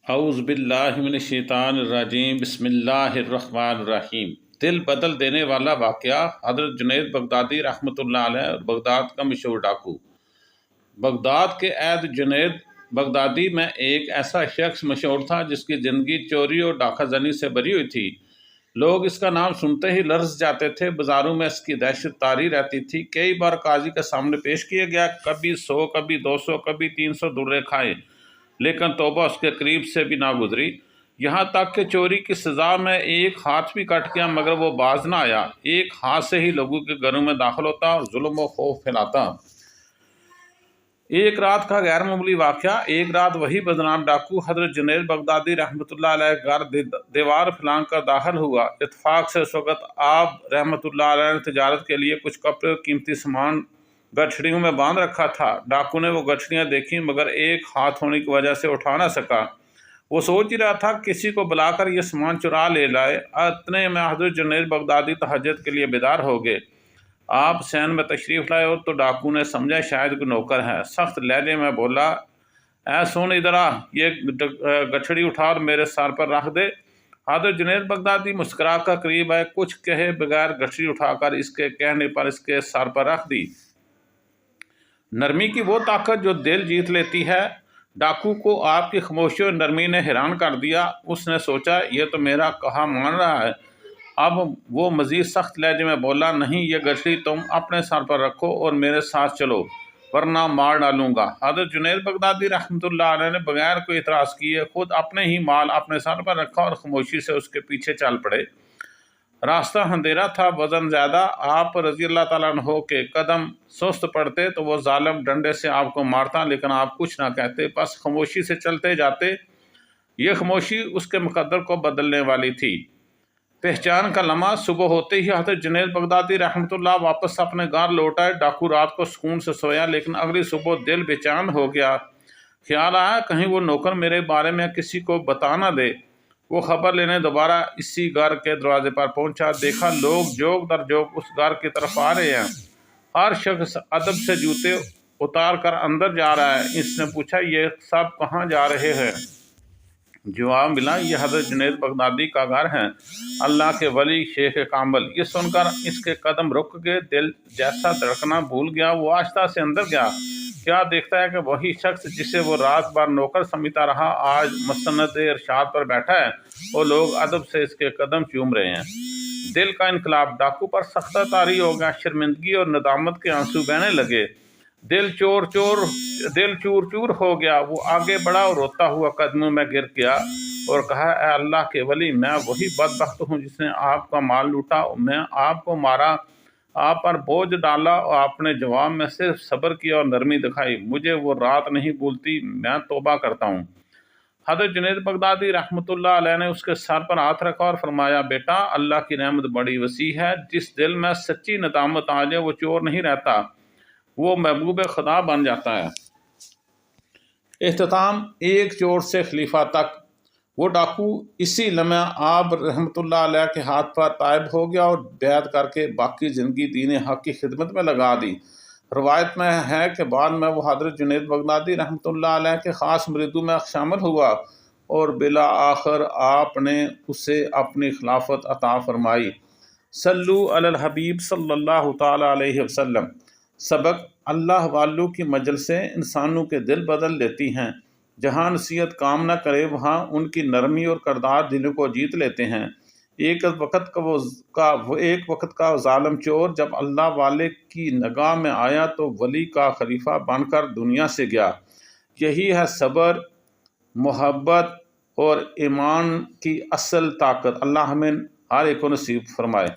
औज़ु बिल्लाहि मिनश शैतानिर रजीम बिस्मिल्लाहिर्रहमानिर रहीम। दिल बदल देने वाला वाक़या हज़रत जुनैद बगदादी रहमतुल्लाह अलैह और बगदाद का मशहूर डाकू। बगदाद के ऐद जुनैद बगदादी में एक ऐसा शख्स मशहूर था जिसकी ज़िंदगी चोरी और डाकाज़नी से भरी हुई थी। लोग इसका नाम सुनते ही लर्ज़ जाते थे। बाज़ारों में इसकी दहशत तारी रहती थी। कई बार काजी के सामने पेश किया गया, कभी 100, कभी 200, कभी 300 दुर्रे खाए, लेकिन तौबा उसके करीब से भी ना गुजरी। यहाँ तक कि चोरी की सज़ा में एक हाथ भी कट गया मगर वो बाज ना आया। एक हाथ से ही लोगों के घरों में दाखिल होता और जुल्म व खौफ फैलाता। एक रात का गैर मामूली वाक़या। एक रात वही बदनाम डाकू हज़रत जुनैद बगदादी रहमतुल्लाह अलैह घर दीवार फलांग कर दाखिल हुआ। इत्तफाक से उस वक़्त आप रहमतुल्लाह अलैह ने तजारत के लिए कुछ कपड़े और कीमती सामान गठड़ियों में बांध रखा था। डाकू ने वो गठड़ियाँ देखी मगर एक हाथ होने की वजह से उठा ना सका। वो सोच ही रहा था किसी को बुलाकर ये सामान चुरा ले लाए। इतने में हज़रत जुनैद बगदादी तहज्जुद के लिए बेदार हो गए। आप सैन में तशरीफ़ लाए और तो डाकू ने समझा शायद कोई नौकर है। सख्त लहजे में बोला, ऐ सुन इधर आ, ये गठड़ी उठा और मेरे सर पर रख दे। हज़रत जुनैद बगदादी मुस्कुरा कर करीब आए, कुछ कहे बगैर गठड़ी उठाकर इसके कहने पर इसके सर पर रख दी। नरमी की वो ताकत जो दिल जीत लेती है। डाकू को आपकी खामोशी और नरमी ने हैरान कर दिया। उसने सोचा ये तो मेरा कहा मान रहा है। अब वो मज़ीद सख्त लहजे में बोला, नहीं, ये गठड़ी तुम अपने सर पर रखो और मेरे साथ चलो वरना मार डालूंगा। हज़रत जुनैद बगदादी रहमतुल्लाह अलैह ने बगैर कोई इतराज़ किए खुद अपने ही माल अपने सर पर रखा और खामोशी से उसके पीछे चल पड़े। रास्ता अंधेरा था, वज़न ज़्यादा। आप रज़ी अल्लाह ताला अन्हो के कदम सुस्त पड़ते तो वो जालिम डंडे से आपको मारता, लेकिन आप कुछ ना कहते, बस खामोशी से चलते जाते। ये खामोशी उसके मुकद्दर को बदलने वाली थी। पहचान का लम्हा। सुबह होते ही हज़रत जुनैद बगदादी रहमतुल्लाह वापस अपने घर लौट आए। डाकू रात को सुकून से सोया, लेकिन अगली सुबह दिल बेचैन हो गया। ख्याल आया कहीं वो नौकर मेरे बारे में किसी को बता ना दे। वो खबर लेने दोबारा इसी घर के दरवाजे पर पहुंचा। देखा लोग जोग दर जोग उस घर की तरफ आ रहे हैं। हर शख्स अदब से जूते उतार कर अंदर जा रहा है। इसने पूछा, ये सब कहाँ जा रहे हैं? जवाब मिला, ये हज़रत जुनैद बगदादी का घर है, अल्लाह के वली शेख कामिल। ये सुनकर इसके कदम रुक गए। दिल जैसा धड़कना भूल गया। वो आहिस्ता से अंदर गया। क्या देखता है कि वही शख्स जिसे वो रात भर नौकर समझता रहा आज मसनद इरशाद पर बैठा है और लोग अदब से इसके कदम चूम रहे हैं। दिल का इनकलाब। डाकू पर सख्त तारी हो गया। शर्मिंदगी और नदामत के आंसू बहने लगे। दिल चूर चूर हो गया। वो आगे बढ़ा और रोता हुआ कदमों में गिर गया और कहा, ऐ अल्लाह के वली, मैं वही बदबख्त हूँ जिसने आपका माल लूटा। मैं आपको मारा, आप पर बोझ डाला और आपने जवाब में सिर्फ सब्र किया और नरमी दिखाई। मुझे वो रात नहीं भूलती। मैं तौबा करता हूँ। हज़रत जुनैद बगदादी रहमतुल्लाह अलैह ने उसके सर पर हाथ रखा और फरमाया, बेटा, अल्लाह की रहमत बड़ी वसी है। जिस दिल में सच्ची नदामत आ जाए वो चोर नहीं रहता, वो महबूब खुदा बन जाता है। इख्तिताम। एक चोर से खलीफा तक। वो डाकू इसी लम्हे आप रहमतुल्लाह अलैह के हाथ पर तायब हो गया और बैत करके बाकी ज़िंदगी दीन हक़ की खिदमत में लगा दी। रवायत में है कि बाद में वो हज़रत जुनैद बगदादी रहमतुल्लाह अलैह के ख़ास मुरीदों में शामिल हुआ और बिला आखिर आपने उसे अपनी खिलाफत अता फरमाई। सल्लु अलल हबीब सल्लल्लाहु ताला अलैहि वसल्लम। सबक। अल्लाह वालों की मजलिसें इंसानों के दिल बदल देती हैं। जहाँ नसीहत काम न करे वहाँ उनकी नरमी और करदार दिलों को जीत लेते हैं। एक वक्त का जालिम चोर जब अल्लाह वाले की निगाह में आया तो वली का खलीफा बनकर दुनिया से गया। यही है सब्र, मोहब्बत और ईमान की असल ताकत। अल्लाह हमें हर एक को नसीब फरमाए।